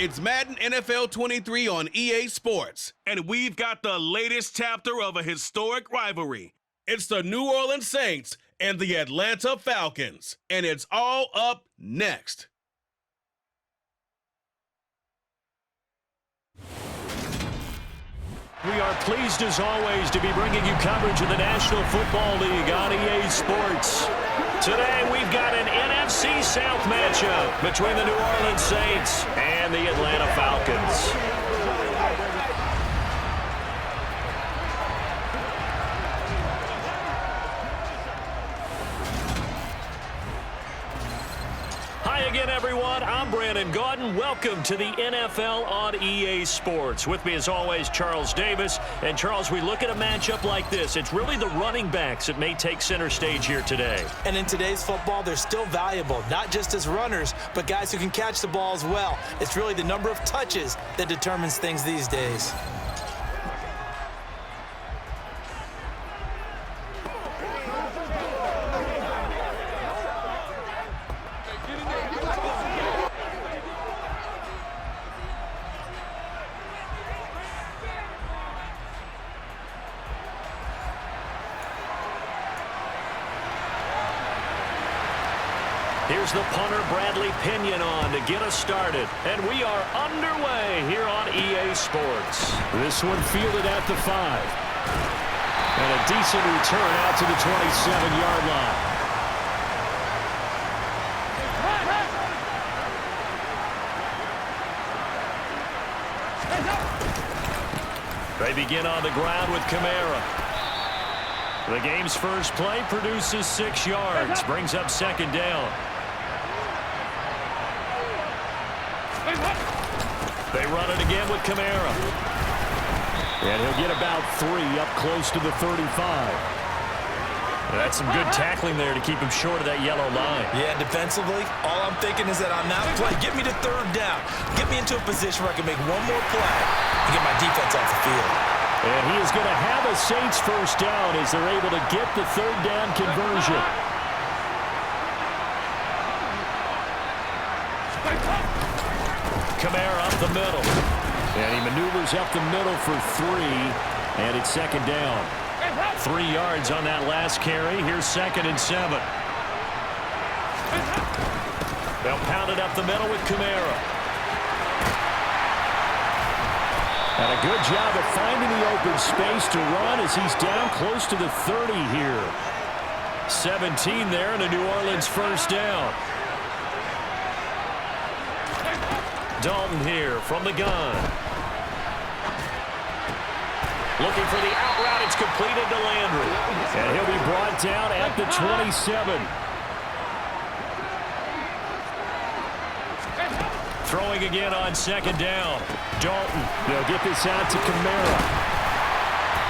It's Madden NFL 23 on EA Sports, and we've got the latest chapter of a historic rivalry. It's the New Orleans Saints and the Atlanta Falcons, and it's all up next. We are pleased, as always, to be bringing you coverage of the National Football League on EA Sports. Today, we've got an NFC South matchup between the New Orleans Saints and the Atlanta Falcons. Hi again, everyone. I'm Brandon Gaudin. Welcome to the NFL on EA Sports. With me, as always, Charles Davis. And, Charles, we look at a matchup like this. It's really the running backs that may take center stage here today. And in today's football, they're still valuable, not just as runners, but guys who can catch the ball as well. It's really the number of touches that determines things these days. Here's the punter, Bradley Pinion, on to get us started. And we are underway here on EA Sports. This one fielded at the 5. And a decent return out to the 27-yard line. They begin on the ground with Kamara. The game's first play produces 6 yards, brings up second down. They run it again with Kamara. And he'll get about 3 up close to the 35. That's some good tackling there to keep him short of that yellow line. Yeah, defensively, all I'm thinking is that on that play, get me to third down. Get me into a position where I can make one more play and get my defense off the field. And he is going to have a Saints first down as they're able to get the third down conversion. Kamara up the middle. And he maneuvers up the middle for 3. And it's second down. 3 yards on that last carry. Here's 2nd and 7. They'll pound it up the middle with Kamara. And a good job of finding the open space to run as he's down close to the 30 here. 17 there and a New Orleans first down. Dalton here from the gun. Looking for the out route. It's completed to Landry. And he'll be brought down at the 27. Throwing again on second down. Dalton. They'll get this out to Kamara.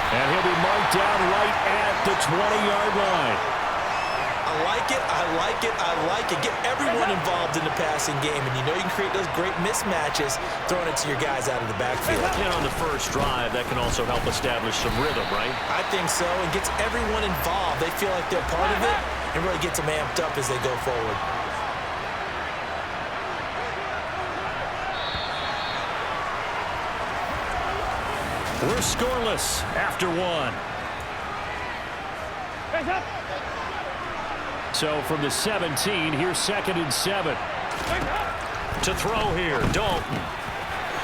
And he'll be marked down right at the 20-yard line. I like it, I like it, I like it. Get everyone involved in the passing game, and you know you can create those great mismatches throwing it to your guys out of the backfield. And on the first drive, that can also help establish some rhythm, right? I think so, and gets everyone involved. They feel like they're part of it, and really gets them amped up as they go forward. We're scoreless after 1. So from the 17, here's 2nd and 7. To throw here, Dalton.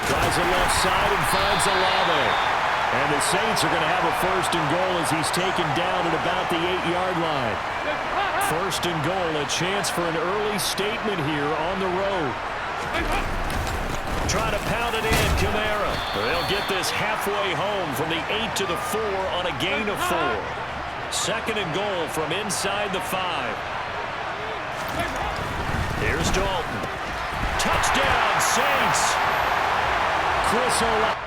Tries the left side and finds Olave. And the Saints are going to have a 1st and goal as he's taken down at about the 8-yard line. 1st and goal, a chance for an early statement here on the road. Trying to pound it in, Kamara. They'll get this halfway home from the 8 to the 4 on a gain of 4. 2nd and goal from inside the 5. Here's Dalton. Touchdown, Saints. Chris Olave.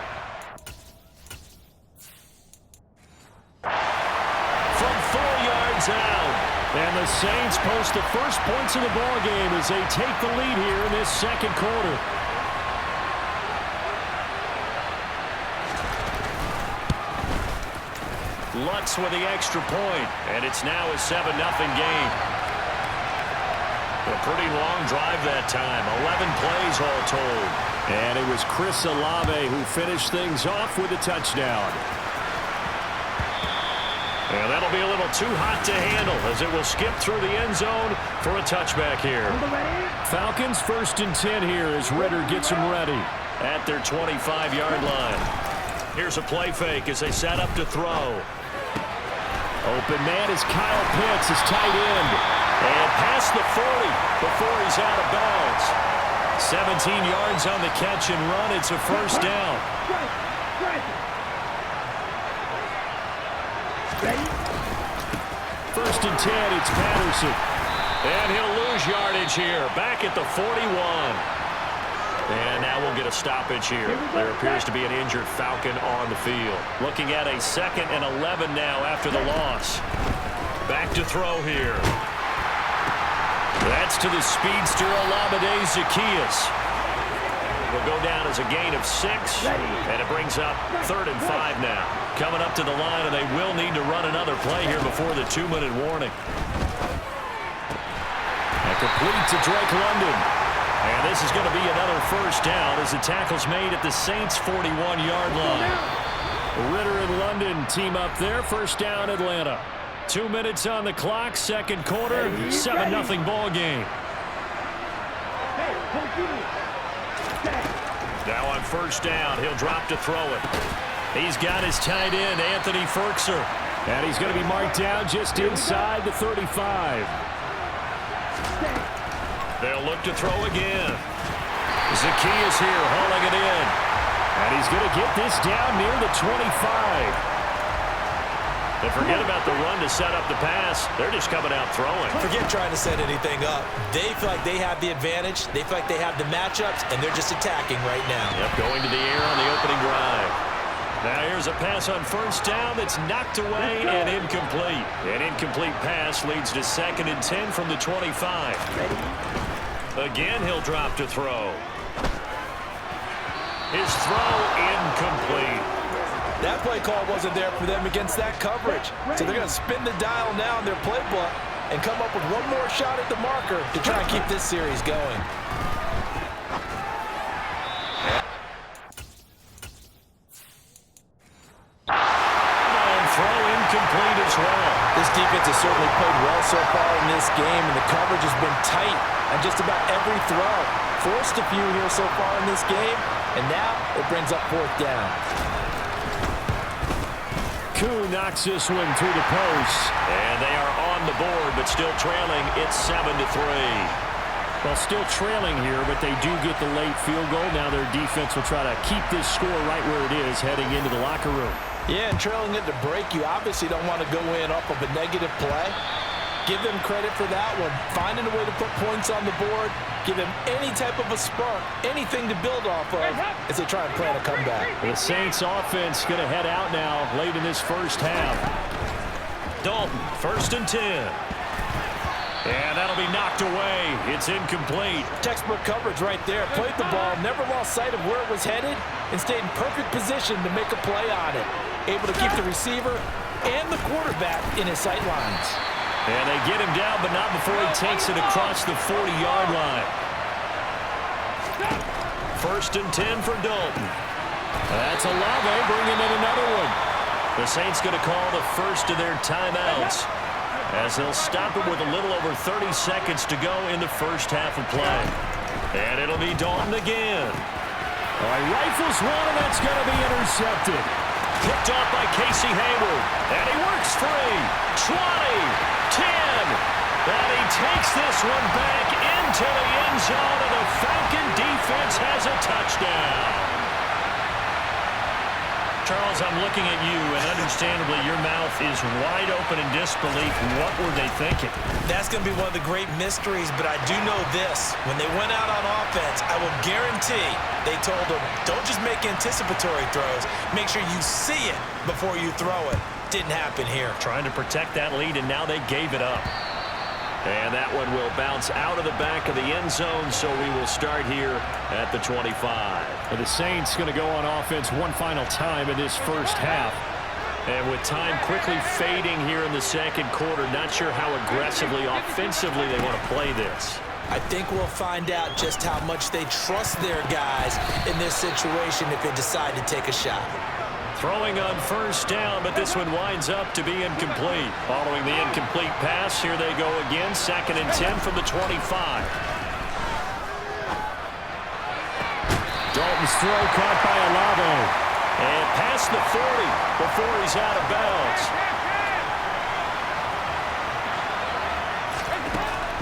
From 4 yards out. And the Saints post the first points of the ball game as they take the lead here in this second quarter. Lutz with the extra point, and it's now a 7-0 game. A pretty long drive that time, 11 plays all told. And it was Chris Olave who finished things off with a touchdown. And that'll be a little too hot to handle as it will skip through the end zone for a touchback here. Falcons 1st and 10 here as Ritter gets them ready at their 25-yard line. Here's a play fake as they set up to throw. Open man is Kyle Pitts, his tight end. And past the 40 before he's out of bounds. 17 yards on the catch and run. It's a first down. First and 10, it's Patterson. And he'll lose yardage here. Back at the 41. And now we'll get a stoppage here. There appears to be an injured Falcon on the field. Looking at a 2nd and 11 now after the loss. Back to throw here. That's to the speedster Olamide Zaccheaus. Will go down as a gain of 6, and it brings up 3rd and 5 now. Coming up to the line, and they will need to run another play here before the 2-minute warning. And complete to Drake London. And this is going to be another first down as the tackle's made at the Saints' 41-yard line. Ritter and London team up there. First down, Atlanta. 2 minutes on the clock, second quarter, 7-0 ball game. Now on first down, he'll drop to throw it. He's got his tight end, Anthony Ferkser. And he's going to be marked down just inside the 35. They'll look to throw again. Zaccheaus here hauling it in. And he's going to get this down near the 25. They forget about the run to set up the pass. They're just coming out throwing. Forget trying to set anything up. They feel like they have the advantage. They feel like they have the matchups, and they're just attacking right now. Yep, going to the air on the opening drive. Now here's a pass on first down that's knocked away and incomplete. An incomplete pass leads to 2nd and 10 from the 25. Again, he'll drop to throw. His throw incomplete. That play call wasn't there for them against that coverage. So they're going to spin the dial now in their playbook and come up with one more shot at the marker to try and keep this series going. And throw incomplete as well. This defense has certainly played well so far in this game, and the coverage has been tight on just about every throw. Forced a few here so far in this game, and now it brings up 4th down. Koo knocks this one through the post. And they are on the board, but still trailing. It's 7-3. Well, still trailing here, but they do get the late field goal. Now their defense will try to keep this score right where it is heading into the locker room. Yeah, and trailing at the break, you obviously don't want to go in off of a negative play. Give them credit for that one. Finding a way to put points on the board. Give them any type of a spark, anything to build off of as they try and plan a comeback. The Saints offense going to head out now late in this first half. Dalton, 1st and 10. And that'll be knocked away. It's incomplete. Textbook coverage right there. Played the ball, never lost sight of where it was headed, and stayed in perfect position to make a play on it. Able to keep the receiver and the quarterback in his sight lines. And they get him down, but not before he takes it across the 40-yard line. 1st and 10 for Dalton. That's Olave bringing in another one. The Saints going to call the first of their timeouts as they'll stop it with a little over 30 seconds to go in the first half of play. And it'll be Dalton again. All right, rifles one, and that's going to be intercepted. Picked off by Casey Hayward. And he works free. 20, 10. And he takes this one back into the end zone, and the Falcon defense has a touchdown. Charles, I'm looking at you, and understandably your mouth is wide open in disbelief. What were they thinking? That's going to be one of the great mysteries, but I do know this. When they went out on offense, I will guarantee they told them, don't just make anticipatory throws. Make sure you see it before you throw it. Didn't happen here. Trying to protect that lead, and now they gave it up. And that one will bounce out of the back of the end zone, so we will start here at the 25. And the Saints going to go on offense one final time in this first half. And with time quickly fading here in the second quarter, not sure how aggressively, offensively they want to play this. I think we'll find out just how much they trust their guys in this situation if they decide to take a shot. Throwing on first down, but this one winds up to be incomplete. Following the incomplete pass, here they go again. 2nd and 10 from the 25. Dalton's throw caught by Olave. And past the 40 before he's out of bounds.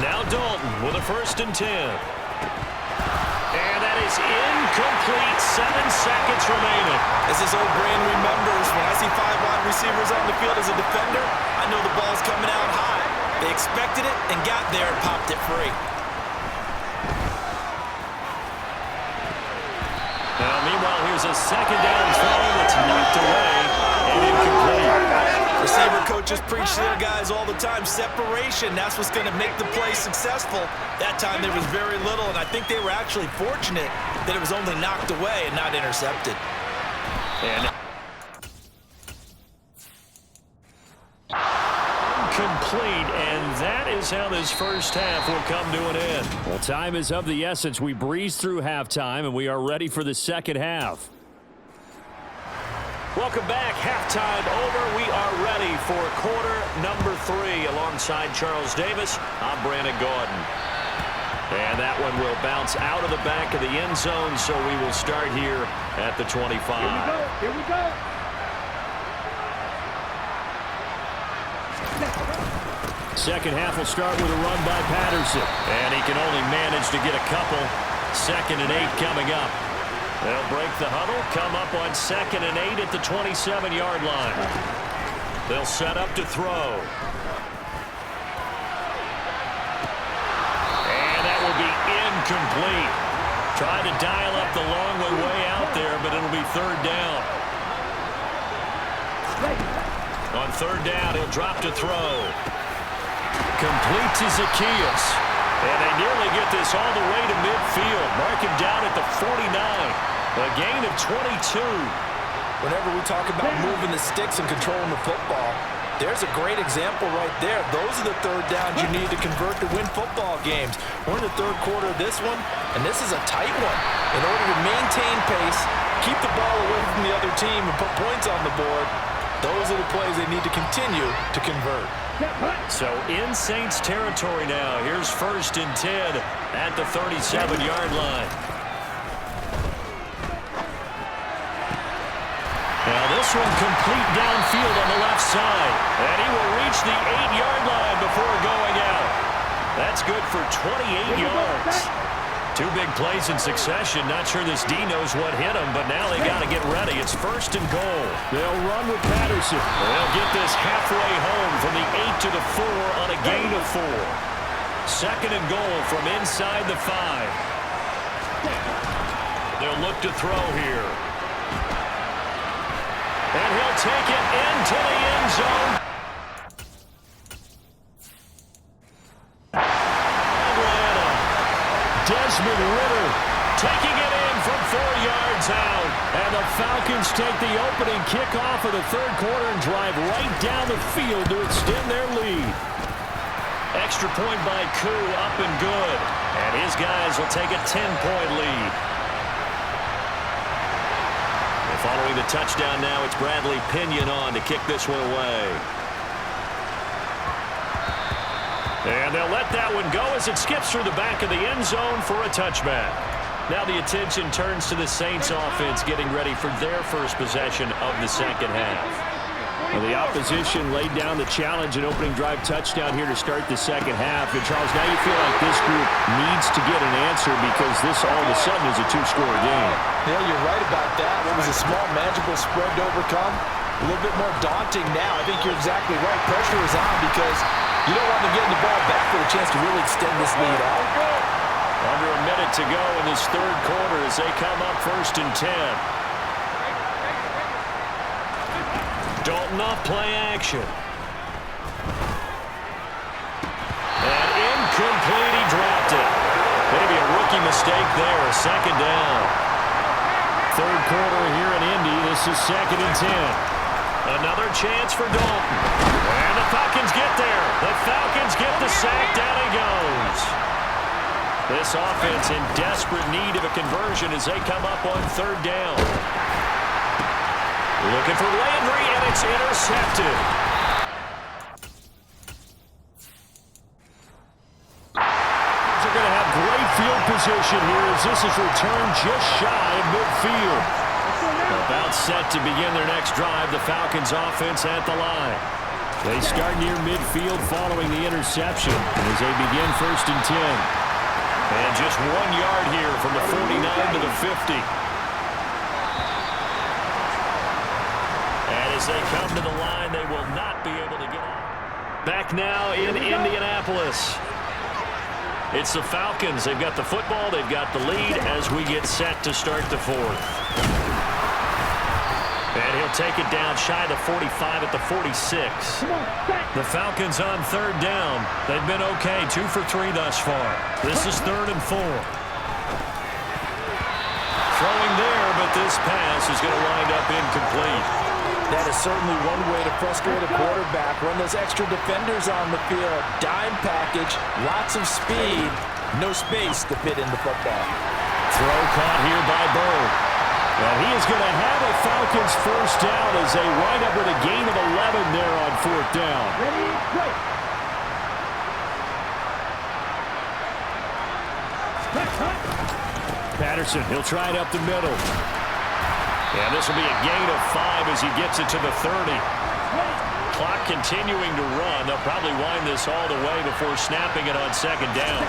Now Dalton with a 1st and 10. And that is incomplete. 7 seconds remaining. As his old brain remembers, when I see 5 wide receivers on the field as a defender, I know the ball's coming out high. They expected it and got there and popped it free. Now, meanwhile, here's a 2nd down throw that's knocked away and incomplete. Receiver coaches preach to their guys all the time. Separation, that's what's going to make the play successful. That time there was very little, and I think they were actually fortunate that it was only knocked away and not intercepted. And complete, and that is how this first half will come to an end. Well, time is of the essence. We breeze through halftime, and we are ready for the second half. Welcome back. Halftime over. We are ready for quarter number 3. Alongside Charles Davis, I'm Brandon Gaudin. And that one will bounce out of the back of the end zone, so we will start here at the 25. Here we go. Second half will start with a run by Patterson. And he can only manage to get a couple. 2nd and 8 coming up. They'll break the huddle, come up on 2nd and 8 at the 27-yard line. They'll set up to throw. And that will be incomplete. Try to dial up the long way out there, but it'll be 3rd down. On 3rd down, he'll drop to throw. Complete to Zacchaeus. And they nearly get this all the way to midfield. Mark him down at the 49. A gain of 22. Whenever we talk about moving the sticks and controlling the football, there's a great example right there. Those are the 3rd downs you need to convert to win football games. We're in the 3rd quarter of this one, and this is a tight one. In order to maintain pace, keep the ball away from the other team, and put points on the board, those are the plays they need to continue to convert. So in Saints territory now. Here's 1st and 10 at the 37-yard line. Now this one complete downfield on the left side. And he will reach the 8-yard line before going out. That's good for 28 yards. 2 big plays in succession. Not sure this D knows what hit him, but now they got to get ready. It's 1st and goal. They'll run with Patterson. They'll get this halfway home from the 8 to the 4 on a gain of 4. 2nd and goal from inside the 5. They'll look to throw here. And he'll take it into the end zone. Desmond Ridder Taking it in from 4 yards out. And the Falcons take the opening kickoff of the 3rd quarter and drive right down the field to extend their lead. Extra point by Koo, up and good. And his guys will take a 10-point lead. And following the touchdown now, it's Bradley Pinion on to kick this one away. And they'll let that one go as it skips through the back of the end zone for a touchback. Now the attention turns to the Saints offense getting ready for their first possession of the second half. Well, the opposition laid down the challenge and opening drive touchdown here to start the second half. And Charles, now you feel like this group needs to get an answer because this all of a sudden is a 2-score game. Yeah, you're right about that. It was a small, manageable spread to overcome. A little bit more daunting now. I think you're exactly right. Pressure is on because you don't want to get the ball back with a chance to really extend this lead out. Under a minute to go in this 3rd quarter as they come up 1st and 10. Dalton off play action. And incomplete, he dropped it. Maybe a rookie mistake there, a 2nd down. 3rd quarter here in Indy. This is 2nd and 10. Another chance for Dalton. And the Falcons get there. The Falcons get the sack. Down he goes. This offense in desperate need of a conversion as they come up on third down. Looking for Landry, and it's intercepted. They're going to have great field position here as this is returned just shy of midfield. About set to begin their next drive, the Falcons offense at the line. They start near midfield following the interception as they begin 1st and 10. And just 1 yard here from the 49 to the 50. And as they come to the line, they will not be able to get off. Back now in Indianapolis. It's the Falcons. They've got the football. They've got the lead as we get set to start the 4th. And he'll take it down shy of the 45 at the 46. The Falcons on third down. They've been okay, 2 for 3 thus far. This is 3rd and 4. Throwing there, but this pass is going to wind up incomplete. That is certainly one way to frustrate a quarterback. Run those extra defenders on the field. Dime package, lots of speed, no space to fit in the football. Throw caught here by Bird. And he is going to have a Falcons first down as they wind up with a gain of 11 there on 4th down. Ready, go. Patterson, he'll try it up the middle. And this will be a gain of 5 as he gets it to the 30. Clock continuing to run. They'll probably wind this all the way before snapping it on 2nd down.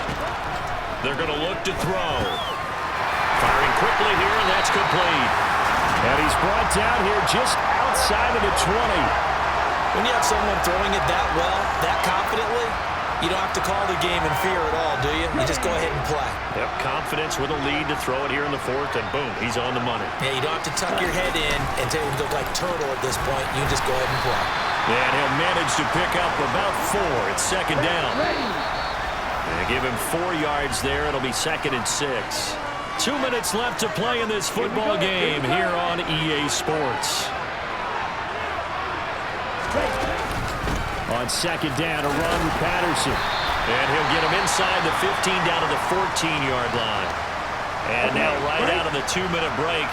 They're going to look to throw. Firing quickly here, and that's complete. And he's brought down here just outside of the 20. When you have someone throwing it that well, that confidently, you don't have to call the game in fear at all, do you? You just go ahead and play. Yep, confidence with a lead to throw it here in the 4th, and boom, he's on the money. Yeah, you don't have to tuck your head in and look like turtle at this point. You just go ahead and play. And he'll manage to pick up about 4. It's 2nd down. And give him 4 yards there. It'll be 2nd and 6. 2 minutes left to play in this football game here on EA Sports. On 2nd down, a run with Patterson. And he'll get him inside the 15 down to the 14-yard line. And now right out of the 2-minute break,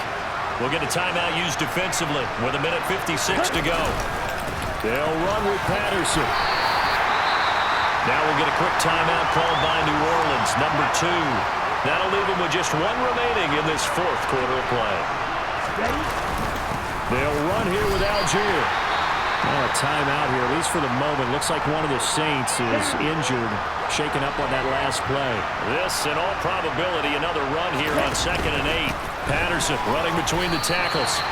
we'll get a timeout used defensively with 1:56 to go. They'll run with Patterson. Now we'll get a quick timeout called by New Orleans, number 2. That'll leave them with just 1 remaining in this 4th quarter of play. They'll run here with Algier. Oh, a timeout here, at least for the moment. Looks like one of the Saints is injured, shaken up on that last play. This, in all probability, another run here on 2nd and 8. Patterson running between the tackles.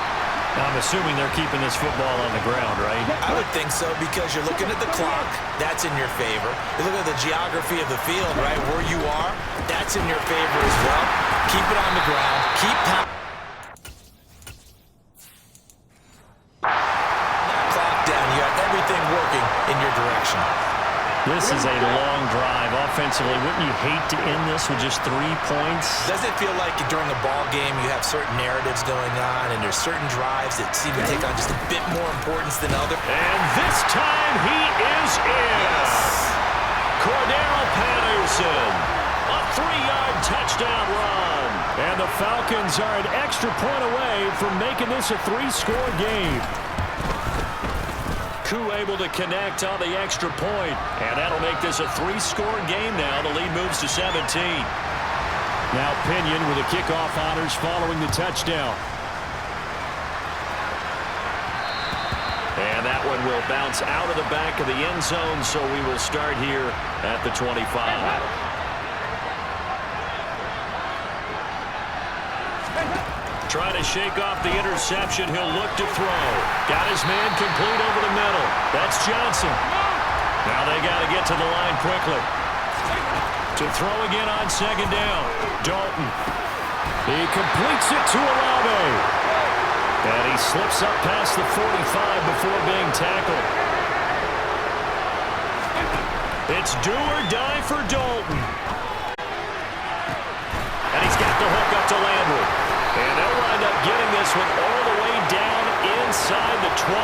I'm assuming they're keeping this football on the ground, right? I would think so because you're looking at the clock. That's in your favor. You look at the geography of the field, right, where you are. That's in your favor as well. Keep it on the ground. Keep that clock down. You have everything working in your direction. This is a long drive. Offensively, wouldn't you hate to end this with just 3 points? Doesn't it feel like during a ball game you have certain narratives going on and there's certain drives that seem to take on just a bit more importance than others? And this time he is in. Cordell Patterson, a 3-yard touchdown run. And the Falcons are an extra point away from making this a 3-score game. Koo able to connect on the extra point, and that'll make this a 3-score game now. The lead moves to 17. Now Pinion with the kickoff honors following the touchdown. And that one will bounce out of the back of the end zone, so we will start here at the 25. Trying to shake off the interception. He'll look to throw. Got his man complete over the middle. That's Johnson. Now they got to get to the line quickly. To throw again on 2nd down. Dalton. He completes it to Olave. And he slips up past the 45 before being tackled. It's do or die for Dalton. And he's got the hook up to Landry. And they'll wind up getting this one all the way down inside the 20.